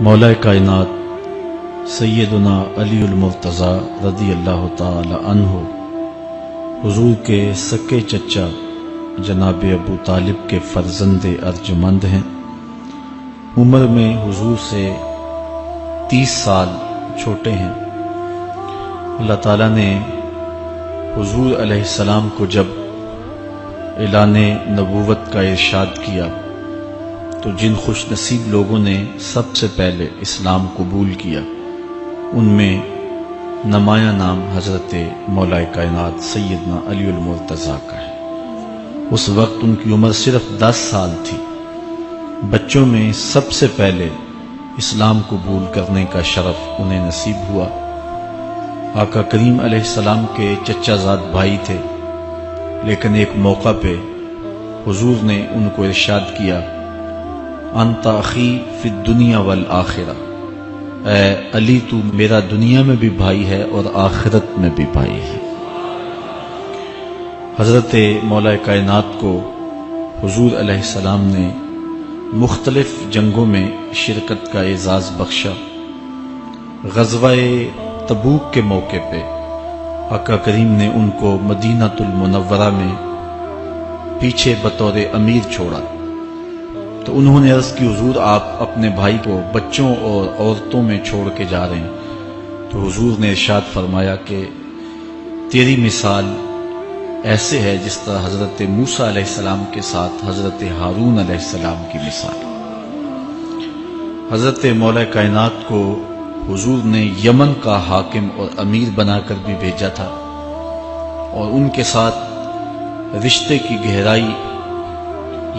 مولا کائنات سیدنا علی المرتضیٰ رضی اللہ تعالی عنہ حضور کے سکے چچا جناب ابو طالب کے فرزند ارجمند ہیں۔ عمر میں حضور سے 30 سال چھوٹے ہیں۔ اللہ تعالیٰ نے حضور علیہ السلام کو جب اعلان نبوت کا ارشاد کیا تو جن خوش نصیب لوگوں نے سب سے پہلے اسلام قبول کیا ان میں نمایاں نام حضرت مولا کائنات سیدنا علی المرتضیٰ کا ہے۔ اس وقت ان کی عمر صرف 10 سال تھی۔ بچوں میں سب سے پہلے اسلام قبول کرنے کا شرف انہیں نصیب ہوا۔ آقا کریم علیہ السلام کے چچا زاد بھائی تھے، لیکن ایک موقع پہ حضور نے ان کو ارشاد کیا، انت اخی فی الدنیا والآخرہ، اے علی تو میرا دنیا میں بھی بھائی ہے اور آخرت میں بھی بھائی ہے۔ حضرت مولا کائنات کو حضور علیہ السلام نے مختلف جنگوں میں شرکت کا اعزاز بخشا۔ غزوہ تبوک کے موقع پہ آقا کریم نے ان کو مدینہ المنورہ میں پیچھے بطور امیر چھوڑا تو انہوں نے عرض کی، حضور آپ اپنے بھائی کو بچوں اور عورتوں میں چھوڑ کے جا رہے ہیں۔ تو حضور نے ارشاد فرمایا کہ تیری مثال ایسے ہے جس طرح حضرت موسیٰ علیہ السلام کے ساتھ حضرت ہارون علیہ السلام کی مثال۔ حضرت مولا کائنات کو حضور نے یمن کا حاکم اور امیر بنا کر بھی بھیجا تھا، اور ان کے ساتھ رشتے کی گہرائی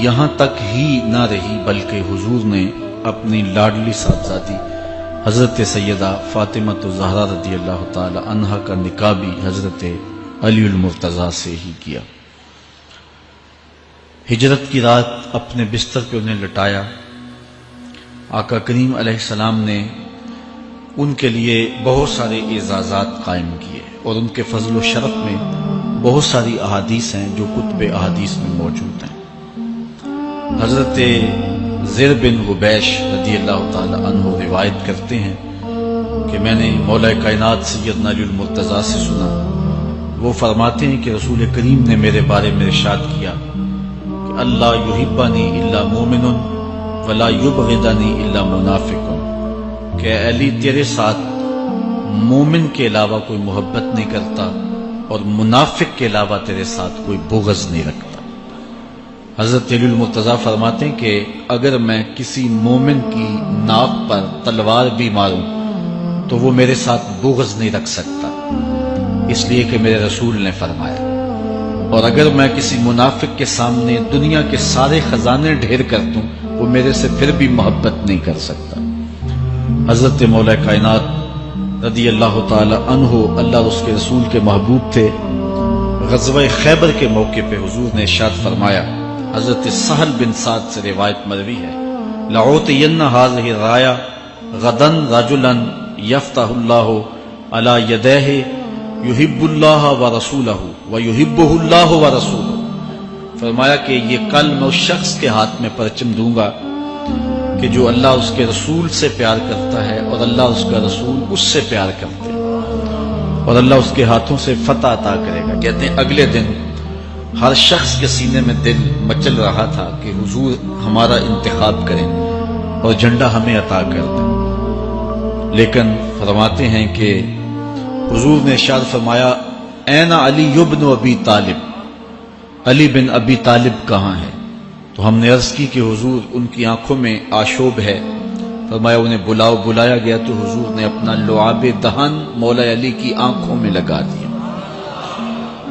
یہاں تک ہی نہ رہی بلکہ حضور نے اپنی لاڈلی صاحبزادی حضرت سیدہ فاطمہ الزہرا رضی اللہ تعالی عنہا کا نکاح بھی حضرت علی المرتضیٰ سے ہی کیا۔ ہجرت کی رات اپنے بستر پہ انہیں لٹایا۔ آقا کریم علیہ السلام نے ان کے لیے بہت سارے اعزازات قائم کیے، اور ان کے فضل و شرف میں بہت ساری احادیث ہیں جو کتب احادیث میں موجود ہیں۔ حضرت زر بن حبیش رضی اللہ تعالی عنہ روایت کرتے ہیں کہ میں نے مولا کائنات سیدنا علی المرتضیٰ سے سنا، وہ فرماتے ہیں کہ رسول کریم نے میرے بارے میں ارشاد کیا کہ اللہ یحبنی الا مومن ولا یبغضنی الا منافق، کہ علی تیرے ساتھ مومن کے علاوہ کوئی محبت نہیں کرتا اور منافق کے علاوہ تیرے ساتھ کوئی بغض نہیں رکھتا۔ حضرت علی المرتضیٰ فرماتے ہیں کہ اگر میں کسی مومن کی ناک پر تلوار بھی ماروں تو وہ میرے ساتھ بغض نہیں رکھ سکتا، اس لیے کہ میرے رسول نے فرمایا، اور اگر میں کسی منافق کے سامنے دنیا کے سارے خزانے ڈھیر کر دوں وہ میرے سے پھر بھی محبت نہیں کر سکتا۔ حضرت مولا کائنات رضی اللہ تعالی عنہ اللہ اور اس کے رسول کے محبوب تھے۔ غزوہ خیبر کے موقع پہ حضور نے ارشاد فرمایا، حضرت سہل بن سعد سے روایت مروی ہے، لَأُعْطِيَنَّ هَذِهِ الرَّايَةَ غَدًا رَجُلًا يَفْتَحُ اللَّهُ عَلَى يَدَيْهِ يُحِبُّ اللَّهَ وَرَسُولَهُ وَيُحِبُّهُ اللَّهُ وَرَسُولُهُ۔ فرمایا کہ یہ کل میں اس شخص کے ہاتھ میں پرچم دوں گا کہ جو اللہ اس کے رسول سے پیار کرتا ہے اور اللہ اس کا رسول اس سے پیار کرتے ہیں، اور اللہ اس کے ہاتھوں سے فتح عطا کرے گا۔ کہتے ہیں اگلے دن ہر شخص کے سینے میں دل مچل رہا تھا کہ حضور ہمارا انتخاب کریں اور جھنڈا ہمیں عطا کر دیں، لیکن فرماتے ہیں کہ حضور نے ارشاد فرمایا، این علی بن ابی طالب، علی بن ابی طالب کہاں ہے؟ تو ہم نے عرض کی کہ حضور ان کی آنکھوں میں آشوب ہے۔ فرمایا انہیں بلاؤ۔ بلایا گیا تو حضور نے اپنا لعاب دہن مولا علی کی آنکھوں میں لگا دیا،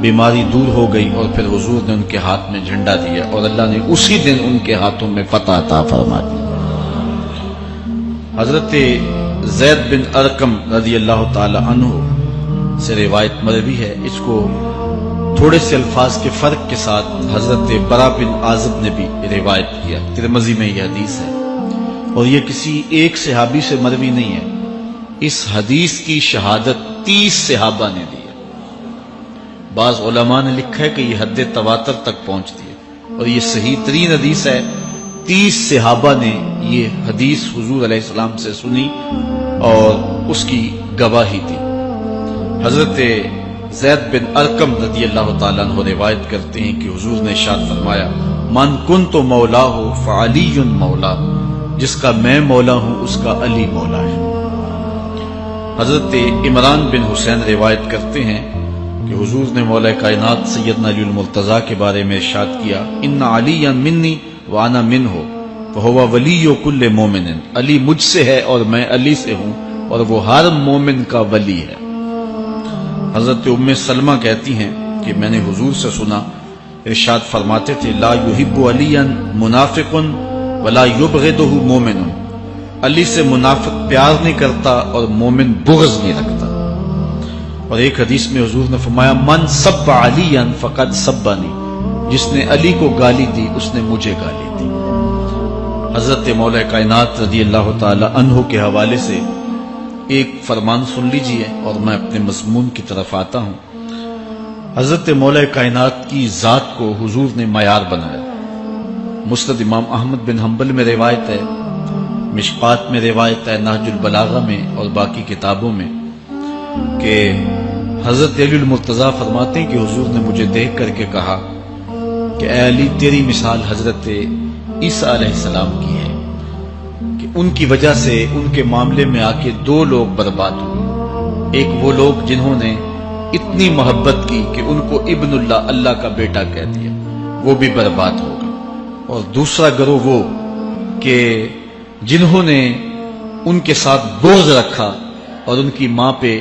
بیماری دور ہو گئی، اور پھر حضور نے ان کے ہاتھ میں جھنڈا دیا اور اللہ نے اسی دن ان کے ہاتھوں میں فتح عطا فرما دی۔ حضرت زید بن ارقم رضی اللہ تعالی عنہ سے روایت مروی ہے، اس کو تھوڑے سے الفاظ کے فرق کے ساتھ حضرت برا بن عازب نے بھی روایت کیا، ترمذی میں یہ حدیث ہے، اور یہ کسی ایک صحابی سے مروی نہیں ہے۔ اس حدیث کی شہادت 30 صحابہ نے دی۔ بعض علماء نے لکھا ہے کہ یہ حد تواتر تک پہنچتی ہے، اور یہ صحیح ترین حدیث ہے 30 صحابہ نے یہ حدیث حضور علیہ السلام سے سنی اور اس کی گواہی دی۔ حضرت زید بن ارقم رضی اللہ تعالیٰ عنہ روایت کرتے ہیں کہ حضور نے ارشاد فرمایا من کنت مولا ہو فعلی مولا، جس کا میں مولا ہوں اس کا علی مولا ہے۔ حضرت عمران بن حسین روایت کرتے ہیں کہ حضور نے مولا کائنات سیدنا علی المرتضیٰ کے بارے میں ارشاد کیا ان علی منی وانا منہ فہو ولی کل مومن، علی مجھ سے ہے اور میں علی سے ہوں اور وہ ہر مومن کا ولی ہے۔ حضرت ام سلمہ کہتی ہیں کہ میں نے حضور سے سنا ارشاد فرماتے تھے لا یحب علی منافق ولا یبغضہ مومن، علی سے منافق پیار نہیں کرتا اور مومن بغض نہیں رکھتا۔ اور ایک حدیث میں حضور نے فرمایا من سب علی فقد سبنی، جس نے علی کو گالی دی اس نے مجھے گالی دی۔ حضرت مولا کائنات رضی اللہ تعالی عنہ کے حوالے سے ایک فرمان سن لیجئے اور میں اپنے مضمون کی طرف آتا ہوں۔ حضرت مولا کائنات کی ذات کو حضور نے معیار بنایا۔ مسند امام احمد بن حنبل میں روایت ہے، مشکات میں روایت ہے، نہج البلاغہ میں اور باقی کتابوں میں کہ حضرت علی المرتضیٰ فرماتے ہیں کہ حضور نے مجھے دیکھ کر کے کہا کہ اے علی تیری مثال حضرت عیسیٰ علیہ السلام کی ہے کہ ان کی وجہ سے ان کے معاملے میں آ کے 2 لوگ برباد ہوئے، ایک وہ لوگ جنہوں نے اتنی محبت کی کہ ان کو ابن اللہ، اللہ کا بیٹا کہہ دیا، وہ بھی برباد ہو گئے، اور دوسرا گروہ وہ کہ جنہوں نے ان کے ساتھ بغض رکھا اور ان کی ماں پہ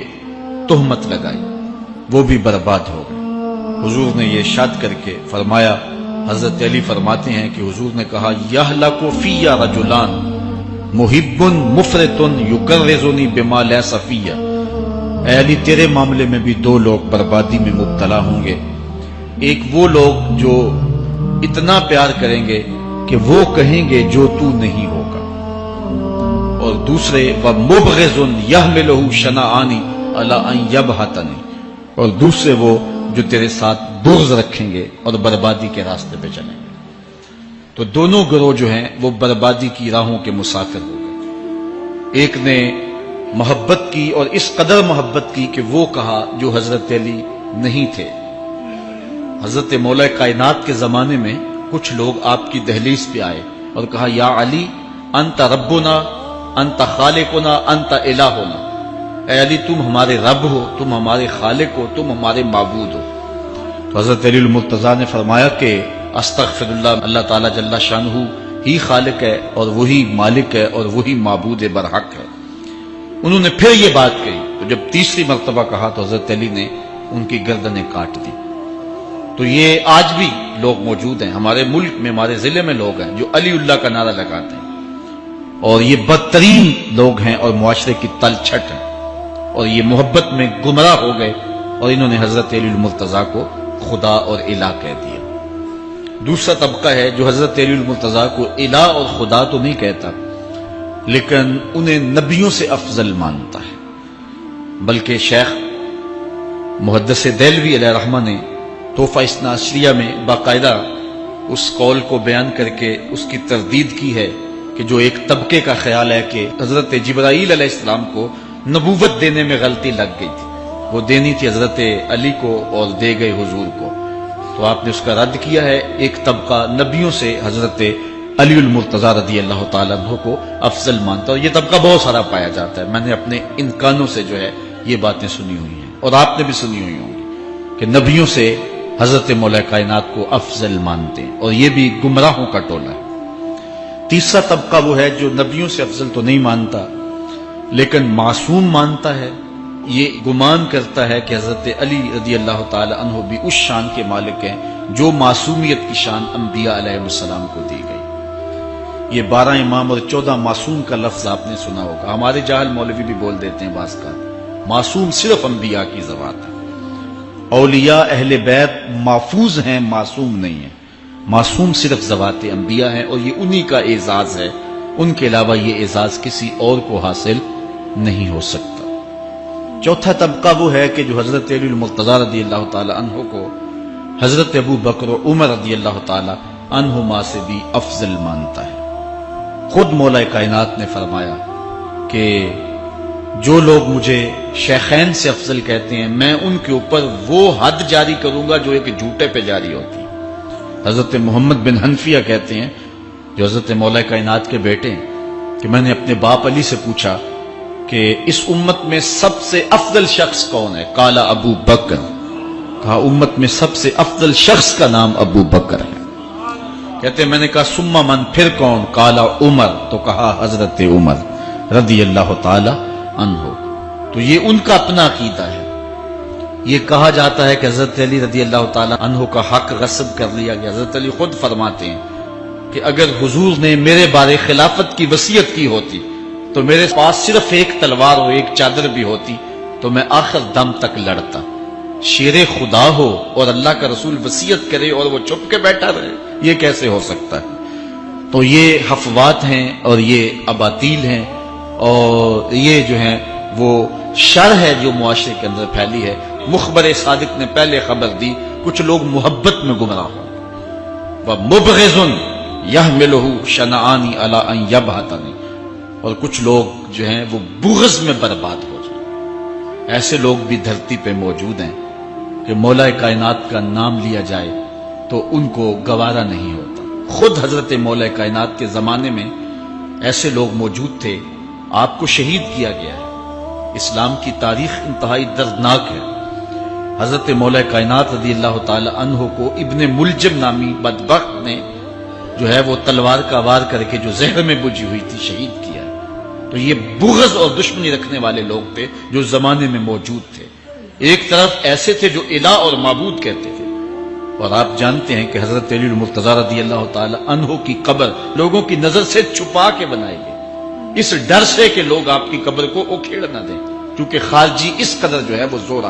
تہمت لگائی، وہ بھی برباد ہو گئے۔ حضور نے یہ ارشاد کر کے فرمایا، حضرت علی فرماتے ہیں کہ حضور نے کہا یہلک فی رجلان محب مفرط یکرزنی بما لیس فی، اے علی تیرے معاملے میں بھی 2 لوگ بربادی میں مبتلا ہوں گے، ایک وہ لوگ جو اتنا پیار کریں گے کہ وہ کہیں گے جو تو نہیں ہوگا، اور دوسرے ومبغض یحملہ شنآنی علی ان یبہتنی، اور دوسرے وہ جو تیرے ساتھ بغض رکھیں گے اور بربادی کے راستے پہ چلیں گے۔ تو دونوں گروہ جو ہیں وہ بربادی کی راہوں کے مسافر ہو گئے۔ ایک نے محبت کی اور اس قدر محبت کی کہ وہ کہا جو حضرت علی نہیں تھے۔ حضرت مولا کائنات کے زمانے میں کچھ لوگ آپ کی دہلیز پہ آئے اور کہا یا علی انت ربنا انت خالقنا انت الہنا، اے علی تم ہمارے رب ہو، تم ہمارے خالق ہو، تم ہمارے معبود ہو۔ تو حضرت علی المرتضیٰ نے فرمایا کہ استغفر اللہ، اللہ تعالیٰ جل شانہ ہی خالق ہے اور وہی مالک ہے اور وہی معبود برحق ہے۔ انہوں نے پھر یہ بات کہی، تو جب تیسری مرتبہ کہا تو حضرت علی نے ان کی گردنیں کاٹ دی۔ تو یہ آج بھی لوگ موجود ہیں ہمارے ملک میں، ہمارے ضلع میں لوگ ہیں جو علی اللہ کا نعرہ لگاتے ہیں، اور یہ بدترین لوگ ہیں اور معاشرے کی تل چھٹ ہیں، اور یہ محبت میں گمراہ ہو گئے اور انہوں نے حضرت علی المرتضیٰ کو خدا اور الہ کہہ دیا۔ دوسرا طبقہ ہے جو حضرت علی المرتضیٰ کو الہ اور خدا تو نہیں کہتا، لیکن انہیں نبیوں سے افضل مانتا ہے۔ بلکہ شیخ محدث دہلوی علیہ رحمہ نے تحفہ اثنا عشریہ میں باقاعدہ اس قول کو بیان کر کے اس کی تردید کی ہے کہ جو ایک طبقے کا خیال ہے کہ حضرت جبرائیل علیہ السلام کو نبوت دینے میں غلطی لگ گئی تھی، وہ دینی تھی حضرت علی کو اور دے گئے حضور کو، تو آپ نے اس کا رد کیا ہے۔ ایک طبقہ نبیوں سے حضرت علی المرتضیٰ رضی اللہ تعالیٰ عنہ کو افضل مانتا ہے، اور یہ طبقہ بہت سارا پایا جاتا ہے۔ میں نے اپنے ان کانوں سے جو ہے یہ باتیں سنی ہوئی ہیں اور آپ نے بھی سنی ہوئی ہوں گی کہ نبیوں سے حضرت مولا کائنات کو افضل مانتے ہیں، اور یہ بھی گمراہوں کا ٹولہ ہے۔ تیسرا طبقہ وہ ہے جو نبیوں سے افضل تو نہیں مانتا لیکن معصوم مانتا ہے، یہ گمان کرتا ہے کہ حضرت علی رضی اللہ تعالی عنہ بھی اس شان کے مالک ہیں جو معصومیت کی شان انبیاء علیہ السلام کو دی گئی۔ یہ 12 امام اور 14 معصوم کا لفظ آپ نے سنا ہوگا، ہمارے جاہل مولوی بھی بول دیتے ہیں بعض کا، معصوم صرف انبیاء کی ذوات ہے۔ اولیاء اہل بیت محفوظ ہیں، معصوم نہیں ہیں، معصوم صرف ذوات انبیاء ہیں، اور یہ انہی کا اعزاز ہے، ان کے علاوہ یہ اعزاز کسی اور کو حاصل نہیں ہو سکتا۔ چوتھا طبقہ وہ ہے کہ جو حضرت علی المرتضیٰ رضی اللہ تعالی عنہ کو حضرت ابو بکر و عمر رضی اللہ تعالی عنہما سے بھی افضل مانتا ہے۔ خود مولا کائنات نے فرمایا کہ جو لوگ مجھے شیخین سے افضل کہتے ہیں میں ان کے اوپر وہ حد جاری کروں گا جو ایک جھوٹے پہ جاری ہوتی ہے۔ حضرت محمد بن حنفیہ کہتے ہیں جو حضرت مولا کائنات کے بیٹے ہیں کہ میں نے اپنے باپ علی سے پوچھا کہ اس امت میں سب سے افضل شخص کون ہے؟ قال ابو بکر، کہا امت میں سب سے افضل شخص کا نام ابو بکر ہے۔ کہتے ہیں میں نے کہا ثم من، پھر کون؟ قال عمر، تو کہا حضرت عمر رضی اللہ تعالی عنہ۔ تو یہ ان کا اپنا عقیدہ ہے۔ یہ کہا جاتا ہے کہ حضرت علی رضی اللہ تعالی عنہ کا حق غصب کر لیا گیا۔ حضرت علی خود فرماتے ہیں کہ اگر حضور نے میرے بارے خلافت کی وصیت کی ہوتی تو میرے پاس صرف ایک تلوار اور ایک چادر بھی ہوتی تو میں آخر دم تک لڑتا۔ شیر خدا ہو اور اللہ کا رسول وصیت کرے اور وہ چھپ کے بیٹھا رہے، یہ کیسے ہو سکتا ہے؟ تو یہ حفوات ہیں اور یہ اباطیل ہیں اور یہ جو ہیں وہ شر ہے جو معاشرے کے اندر پھیلی ہے۔ مخبر صادق نے پہلے خبر دی کچھ لوگ محبت میں گمراہ ہوں، وَمُبْغِضٌ يَحْمِلُهُ شَنَآنِ عَلَىٰ أَن يَبْهَتَنِ، اور کچھ لوگ جو ہیں وہ بغض میں برباد ہو جائیں۔ ایسے لوگ بھی دھرتی پہ موجود ہیں کہ مولا کائنات کا نام لیا جائے تو ان کو گوارا نہیں ہوتا۔ خود حضرت مولا کائنات کے زمانے میں ایسے لوگ موجود تھے، آپ کو شہید کیا گیا ہے۔ اسلام کی تاریخ انتہائی دردناک ہے۔ حضرت مولا کائنات رضی اللہ تعالی عنہ کو ابن ملجم نامی بدبخت نے جو ہے وہ تلوار کا وار کر کے جو زہر میں بجھی ہوئی تھی شہید کیا۔ تو یہ بغض اور دشمنی رکھنے والے لوگ تھے جو زمانے میں موجود تھے۔ ایک طرف ایسے تھے جو الہ اور معبود کہتے تھے، اور آپ جانتے ہیں کہ حضرت علی المرتضیٰ رضی اللہ تعالی عنہ کی قبر لوگوں کی نظر سے چھپا کے بنائی گئی، اس ڈر سے کہ لوگ آپ کی قبر کو اکھیڑ نہ دیں، کیونکہ خارجی اس قدر جو ہے وہ زور